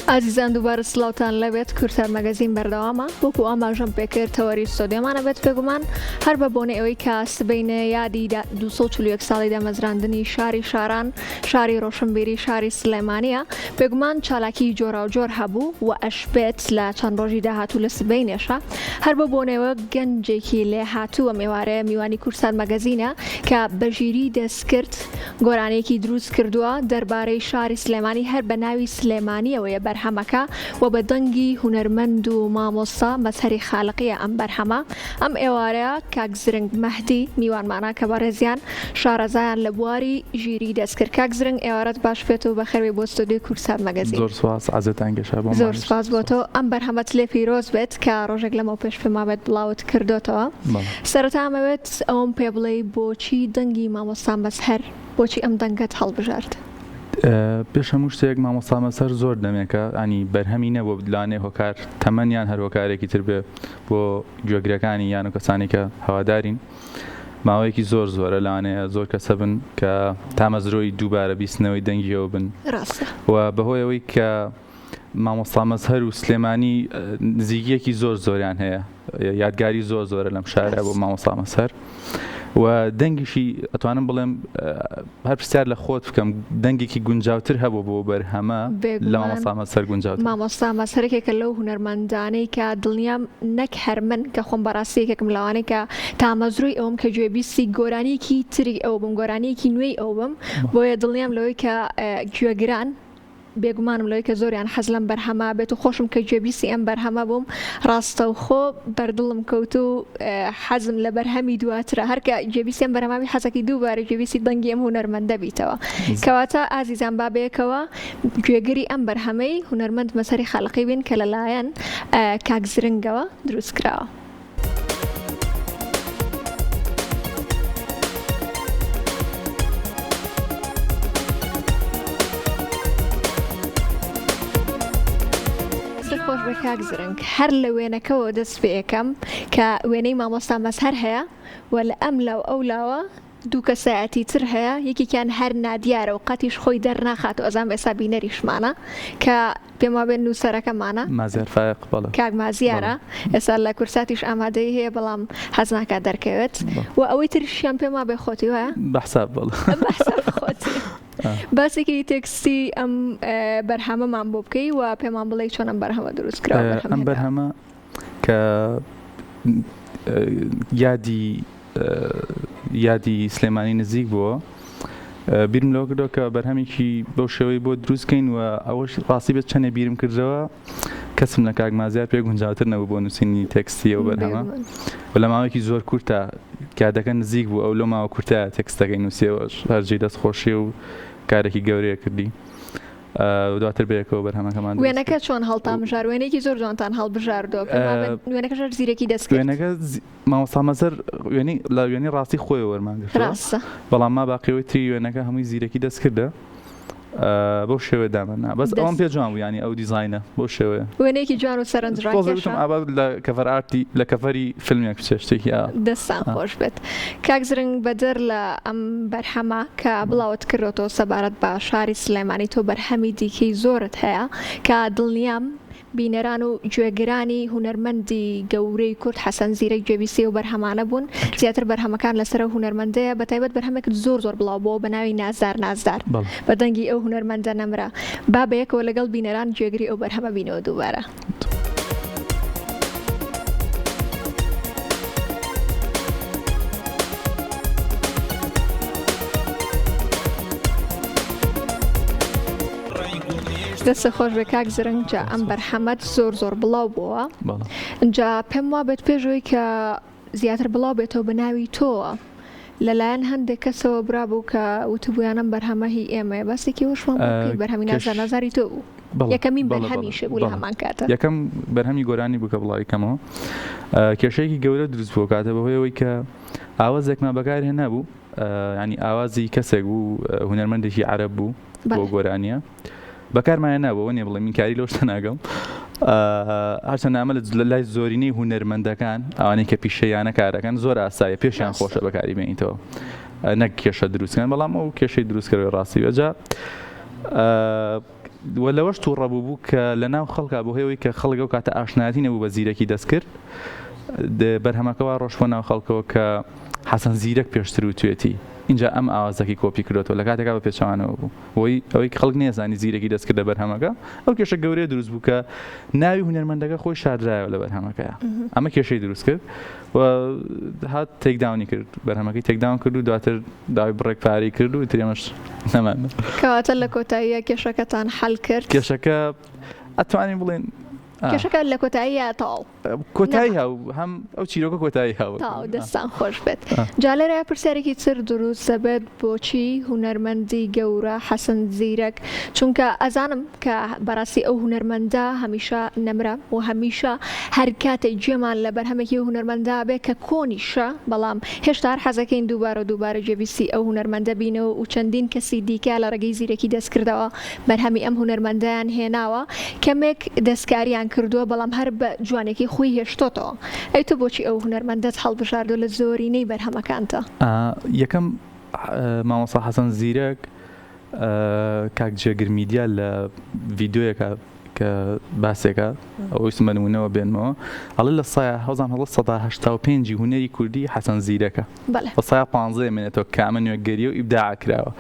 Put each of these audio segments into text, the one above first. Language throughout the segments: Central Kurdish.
عزیزان دووبارە سڵاوتان لەبێت کورتار مەگەزین بەردەوامە وەکو ئاماژەم پێکرد تەوەری ستۆدیۆمانە بێت پێگومان هەر بە بۆنەی ئەوەی کە سبەینە یادی 241 ساڵی دامەزراندنی شاری شاران شاری ڕۆشنبیری شاری سلێمانیە پێگومان چالاکی جۆرا و جۆر هەبوو و ئەشبێت لە چەند ڕۆژی داهاتوو لە سبەینێشە هەر بە بۆنەوە گەنجێکی لێ هاتووە میوارەیە میوانی کورتار مەگەزینە کە بەژیری دەستکرد گۆرانێکی دروست کردووە دەربارەی شاری سلێمانی هەر بە ناوی سلێمانیەوەیە بەرهەمەکە و بە دەنگی هونەرمەند و مامۆستا مەسهەری خاڵقیە ئەم بەرهەمە ئەم ئێوارەیە کاک زرنگ مەهدی میوانمانە کە بەڕێزیان شارەزایان لە بواری ژیری دەستکرد کاک زرنگ ئێوارەت باش بێت و بەخێربێ بۆ ستۆدیۆی کورتار مەگەزین. زۆر سواس عەزەتان گەشا بۆ زۆر سپاس بۆ تۆ ئەم بەرهەمەت لێ پیرۆز بێت کە ڕۆژێک لەمەوە پێش پێما بێت بڵاوت کردوتەوە سەرەتا ئەمەوێت ئەوم پێ بڵێ بۆچی دەنگی مامۆستا مەسهەر بۆچی ئەم دەنگەت هەڵبژارد؟ پێش هەموو شتێک مامۆستا مەسهەر زۆر دەمێکە ئەنی بەرهەمی نەبوو لانێ هۆکار تەمەنیان هەر هۆکارێکی تر بێ بۆ گوێگرەکانی یان و کەسانی کە هەوادارین ماوەیەکی زۆر زۆرە لانەیە زۆر کەسە بن کە تامەزرۆی دووبارە بیستنەوەی دەنگیەوە بن و بەهۆی ئەوەی کە مامۆستا مەسهەر و سلێمانی نزیکیەکی زۆر زۆریان هەیە یادگاری زۆر زۆرە لەم شارە بۆ مامۆستا مەسهەر و دەنگیشی ئەتوانم بڵێم هەر پرسیار لە خۆت بکەم دەنگێکی گونجاوتر هەبوو بۆ بەرهەمە لە مامۆستا مەسهەر گونجاوتر مامۆستا مەسهەرێکێکە لەو هونەرمەندانەی کە دڵنیام نەک هەر من کە خۆم بەڕاستی یەکێکم لەوانەی کە تامەزروی ئەوم کە گوێبیستی گۆرانیەکی تری ئەو بم گۆرانیەکی نوێی ئەو بم بۆیە دڵنیام لەوەی کە گوێگران بێگومانم لەوەی کە زۆریان حەز لەم بەرهەمە بێت و خۆشم کە گوێبیستی ئەم بەرهەمە بووم ڕاستەوخۆ بەردڵم کەوت و حەزم لە بەرهەمی دواترە هەرکە گوێبیستی ئەم بەرهەماوی حەزەکی دووبارە گوێبیستی دەنگی ئەم هونەرمەندە بیتەوە کەواتە ئازیزان بابەیەکەوە گوێگری ئەم بەرهەمەی هونەرمەند مەسهەری خاڵقی بین کە لەلایەن کاک زرنگەوە دروستکراوە. خۆش بە کاک زرنگ هەر لە وێنەکەەوە دەست پێ یەکەم کە وێنەی مامۆستا مەسهەر هەیە و لە ئەم لاو ئەو لاوە دوو کەسایەتی تر هەیە یەکێکیان هەر نادیارە و قەتیش خۆی دەرناخات و ئەزان ئێستا بینەریشمانە کە پێما بێن نووسەرەکەمانە مازیار فایق کاک مازیارە ئێستا لە کورساتیش ئامادەی هەیە بەڵام حەز ناکات دەرکەوێت و ئەوەی تریشیان پێما بێ خۆتی وایە بەحساب خۆتی باسێکی تێکستی ئەم بەرهەمەمان بۆ بکەی و پێمان بڵێ چۆن ئەم بەرهەمە دروستکراوە. ئەم بەرهەمە کە یادی سلێمانی نزیک بووە بیرم لەوە کردەوە کە بەرهەمێکی بەو شێوەی بۆ دروستکەین و ئەوەش ڕاستی بێت چەندێ بیرم کردەوە کەسم لە کاک مازیار پێ گونجاوتر نەبوو بۆ نووسینی تێکستی ئەو بەرهەمە و لە ماوەیەکی زۆر کورتە کادەکە نزیک بوو ئەو لە ماوە کورتە تێکستەکەی نووسیەوەش هەرجێ دەستخۆشی و کارێکی گەورەیە کردی دواتر بەیەکەوە بەرهەمەکەمان وێنەکە چۆن هەڵتامژار وێنێکی زۆر جوانتان هەڵبژاردەوە وێنەکەش زیرەکی دەست وێنەکە مامۆستا مەسهەر لە وێنەی ڕاستی خۆی وەرمانگرتووە بەڵام ما باقیەوەی تری وێنەکە هەمووی زیرەکی دەست کردە بۆ شێوەیە دامەنا بەس ئەوم پێ جوان بوو ینی ئەو دیزاینە بۆ شێوەیە وێنەیەکی جوان و سەرنجڕاکێشە لە کەڤەر ئارتی لە کەڤەری فیلمێک شتێکی دەستان خۆش بێت. کاک زرنگ بەدەر لە ئەم بەرهەمە کە بڵاوت کردەوە سەبارەت بە شاری سلێمانی تۆ بەرهەمی دیکەی زۆرت هەیە کە دڵنیام بینەران و گوێگرانی هونەرمەندی گەورەی کورد حەسەن زیرەک گوێبیستی و بەرهەمانە بوون زیاتر بەرهەمەکان لەسەر هونەرمەندەیە بەتایبەت بەرهەمێک زۆر بڵاو بۆ بە ناوی نازدار بە دەنگی ئەو هونەرمەندە نەمرا با بەیەکەوە لەگەڵ بینەران گوێگری ئەو بەرهەمە بینەوە دووبارە. دەستە خۆش بە کاک زرنگ جا ئەم بەرهەمەت زۆر بڵاو بووە اینجا پێم وا بێت پێشەوەی کە زیاتر بڵاو بێتەوە بە ناوی تۆوە لەلایەن هەندێک کەسەوە برابوو کە وتبوویانم بەرهەمە هی ئێمە بەستێکی وشمان بەرهەمی نازاری تۆ بوو یەکەمی بەرهەمیش بوو لە هەمان کاتە یەکەم بەرهەمی گۆرانی بوو کە بڵاویکەمەوە کێشەیەکی گەورە دروست بوو کاتە بەهۆیەوەی کە ئاوازێکمان بەکار هێنابوو ینی ئاوازی کەسێک بوو هونەرمەندێکی عەرەب بوو بۆ گۆرانیە بەکارمایە نابەوە نیە بڵێ من کاری لەو شتە ناگەم هەرچەند ئەمە لە لای زۆرینەی هونەرمەندەکان ئەوانەی کە پیشەیانە کارەکەن زۆر ئاساییە پێشیان خۆشە بەکاری بێنیتەوە نەک کێشە دروستکەن بەڵام ئەو کێشەی دروستکردەوە ڕاستی بەجا وەلەوەش تووڕەبوو بوو کە لە ناو خەڵکا بۆ هێوەی کە خەڵک ئەو کاتە ئاشنایەتی نەبوو بە زیرەکی دەست کرد بەرهەمەکەەوە ڕۆژ بۆ ناو خەڵکەوە کە حەسەن زیرەک پێشتر و توێتی اینجا ئەم ئاوازەکی کۆپی کردەوە لە کاتێکا بە پێچوانەوە بوو بۆی ئەوەی خەڵک نێزانی زیرەکی دەست کردە بەرهەمەکە ئەو کێشە گەورەی دروست بوو کە ناوی هونەرمەندەکە خۆی شاردرایەوە لە بەرهەمەکەیە ئەمە کێشەی دروست کرد و هات تێکداونی کرد بەرهەمەکەی تێکداون کرد و دواتر داوای بڕێک پارەی کرد و ترێمەش نەمانە کەواتە لە کۆتاییە کێشەکەتان حەل کرد کێشەکە ئەتوانین بڵێن کێشەکە لە کۆتاییە تاڵ کۆتایی هاو هەم ئەو چیرۆکە کۆتایی هاوە تاو دەستان خۆش بێت جالێرە پرسیارێکی تر دروست دەبێت بۆچی هونەرمەندی گەورە حەسەن زیرەک چونکە ئەزانم کە بەڕاستی ئەو هونەرمەندە هەمیشە نەمرە و هەمیشە هەر کاتێک گوێمان لە بەرهەمێکی هونەرمەندا بێت کە کۆنیشە بەڵام هێشتا حەزەکەین دووبارە گوێبیستی ئەو هونەرمەندە بینەوە و چەندین کەسی دیکە لە ڕێگەی زیرەکی دەستکردەوە بەرهەمی ئەم هونەرمەندەیان هێناوە کەمێک دەستکاریان کردووە بەڵام هەر بە جوانێکی خۆی هێشتۆتەوە ئەی تۆ بۆچی ئەو هونەرمەندەت هەڵبژاردۆ لە زۆرینەی بەرهەمەکانتە یەکەم مامۆستا حەسەن زیرەک کاک جێگر میدیا لە ڤیدیۆیەکە کە باسێکە ئەوەی سمەنمونەوە بێنمەوە هەڵی لە سایە هەوزان هەڵە 1985 هونەری کوردی حەسەن زیرەکە بە سایە 15 مێنێتەوە کامە نوێگەری و ئیبداع کراوە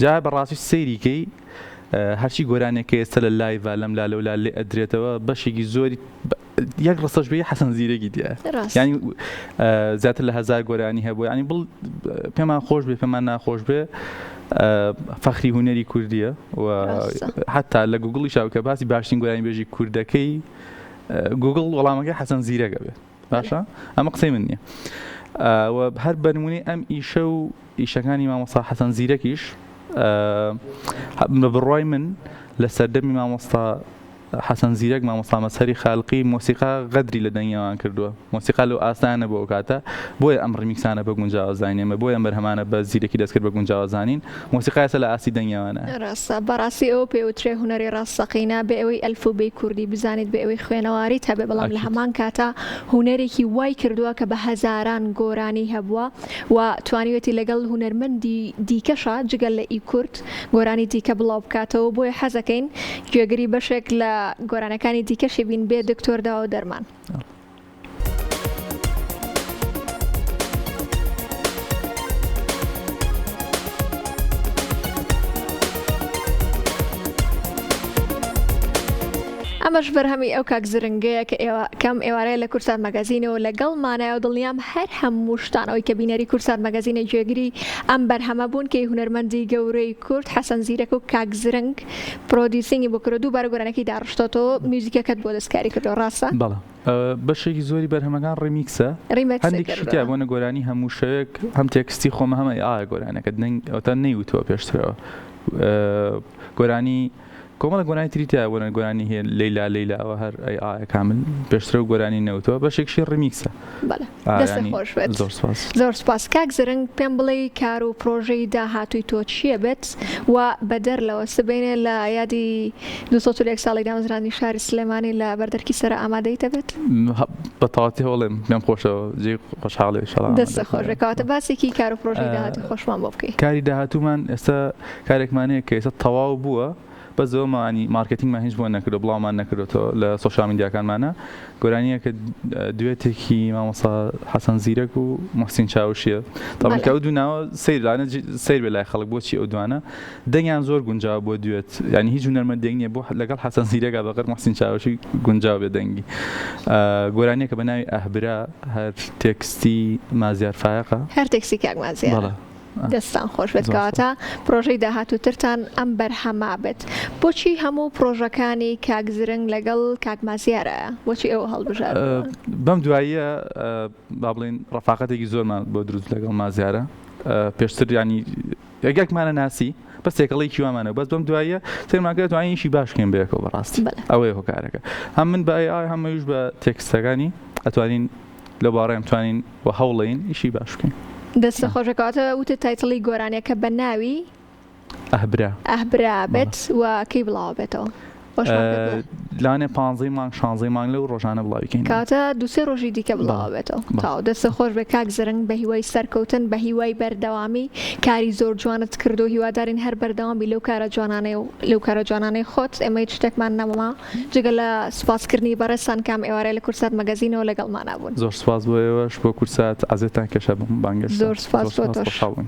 جا بەڕاستی سەیریکەی هەرچی گۆرانێکە ئێستا لە لایڤە لەم لا لەولا لێ ئەدرێتەوە بەشێکی زۆری یەک ڕستەش بێ حەسەن زیرەکی دیە ینی زیاتر لە 1000 گۆرانی هەبوو ینی بڵ پێمان خۆش بێ پێمان ناخۆش بێ فەخری هونەری کوردیە و حتا لە گوگڵی شاوکە باسی باشترین گۆرانی بێژی کوردەکەی گوگڵ وەڵامەکەی حەسەن زیرەکە بێت باشە ئەمە قسەی من نییە هەر بەنمونەی ئەم ئیشە و ئیشەکانی مامۆستا حەسەن زیرەکیش بە بڕوای من لە سەردەمی مامۆستا حەسەن زیرەک مامۆستا مەسەری خاڵقی مۆسیقا غەدری لە دەنگیاوان کردووە مۆسیقا لەو ئاسانە بۆ ئەو کاتە بۆیە ئەم ڕمیکسانە بە گونجاوەزانین ئەمە بۆیە ئەم بەرهەمانە بە زیرەکی دەستکرد بە گونجاوەزانین مۆسیقا ئێستا لە ئاسی دەنگیاوانە ڕاستە بەڕاستی ئەوە پێوترێ هونەری ڕاستەقینە بە ئەوەی ئەلفوبەی کوردی بزانیت بە ئەوەی خوێنەواریت هەبێ بەڵام لە هەمان کاتە هونەرێکی وای کردووە کە بە هەزاران گۆرانی هەبووە و توانیوێتی لەگەڵ هونەرمەندی دیکەشە جگەل لە ئی کورد گۆرانی دیکە بڵاو بکاتەوە بۆیە حەزەکەین گوێگری بەشێک لە گۆرانەکانی دیکەشی بین بێ دکتۆر داوا و دەرمان ئەمەش بەرهەمی ئەو کاک زرنگەیە کە کەم ئێوارەیە لە کورسات مەگازینەوە لەگەڵمانایە و دڵنیام هەر هەموو شتانەوەی کە بینەری کورسات مەگازینە گوێگری ئەم بەرهەمە بوون کە هونەرمەندی گەورەی کورد حەسەن زیرەک و کاک زرنگ پرۆدیوسینگی بۆ کردو دووبارە گۆرانەکەی داڕشتۆتەوە میوزیکەکەت بۆ دەستکاری کردەوە ڕاستە؟ بەڵێ بەشێکی زۆری بەرهەمەکان ڕیمیکسە هەندێکیشی تیا بۆنە گۆرانی هەموو شەوێک هەم تێکستی خۆمە هەمە ئایا گۆرانەکە ئەوتان نەیوتووە پێشترەوە گۆرانی کۆمەڵە گۆرانی تریتیا بۆنە گۆرانی هەیە لەیلا هەر ئایا کامل پێشترە و گۆرانی نەوتەوە بەشێکشی ڕیمیکسە زۆر سپاس کاک زرنگ پێم بڵێ کار و پرۆژەی داهاتووی تۆ چییە بێت و بەدەر لەوە سبینێ لە یادی 201 ساڵی دامەزراندنی شاری سلێمانی لە بەردەرکی سەر ئامادەیتە بێت بە تەواتی هەوڵێم پێم خۆشەوە جێ خۆشحاڵی دەستە خۆشەکەواتە باسێکی کار و پرۆژەی داهاتووی خۆشمان بۆ بکەی کاری داهاتوومان ئێستا کارێکمانەیە کە ئێستا تەواو بووە بەزەوەمانی مارکتینگمان هیچ بۆ نەکردو بڵاومان نەکردێتەوە لە سۆشیال میدیاکانمانە گۆرانیە کە دوێتێکی مامۆستا حەسەن زیرەک و موحسین چاوشیە تاڵکە ئەو دووناوە سیر بێ لای خەڵک بۆچی ئەو دوانە دەنگیان زۆر گونجاو بۆ دوێت ینی هیچ هونەرمەندێک نییە بۆ لەگەڵ حەسەن زیرەکە بەقەر موحسین چاوشی گونجاو بێ دەنگی گۆرانیە کە بە ناوی ئەهبرا هەر تێکستی مازیار فایقە هەر تێکستی کاک مازیار دەستان خۆش بێت کەواتە پرۆژەی داهاتووترتان ئەم بەرهەما بێت بۆچی هەموو پرۆژەکانی کاک زرنگ لەگەڵ کاک مازیارە بۆچی ئەوە هەڵبژار بەم دواییە با بڵێن ڕەفاقەتێکی زۆرمان بۆ دروست لەگەڵ مازیارە پێشتر ینی یەکێکمانە ناسی بەس تێکەڵی کیوامانە بەس بەم دواییە سێماکە توانیشی باشکەین بەیەکەوە بەڕاستی ئەوەیە هۆکارەکە هەم من بە هەمەویش بە تێکستەکانی ئەتوانین لەبارەیان توانین و هەوڵین ئیشی باش بکەین دەستە خۆشەکەواتە وتە تایتڵی گۆرانیەکە بە ناوی ئەهبرا بێت و کەی بڵاو بێتەوە لاانێ 15 مانگ 16 مانگ لەو ڕۆژانە بڵاویکەین کاتە دووسێ ڕۆژی دیکە بڵاوێتەوە تا دەستە خۆش بە کاک زرنگ بە هیوای سەرکەوتن بە هیوای بەردەوامی کاری زۆر جوانت کردو هیوادارین هەر بەردەوامی لەو کارە جوانانەی و لەو کارە جوانانەی خۆت ئێمە هیچ شتێکمان نەمەما جگە لە سوپاسکردنی بەڕێستان کام ئێوارەی لە کورسات مەگەزینەوە لەگەڵمانە بوون زۆر سپاس بۆ ئێوەش بۆ کورسات ئازێتان کێشە بم بانگەشت زۆر سپاس بۆ تۆش. خۆشحاڵ بووین.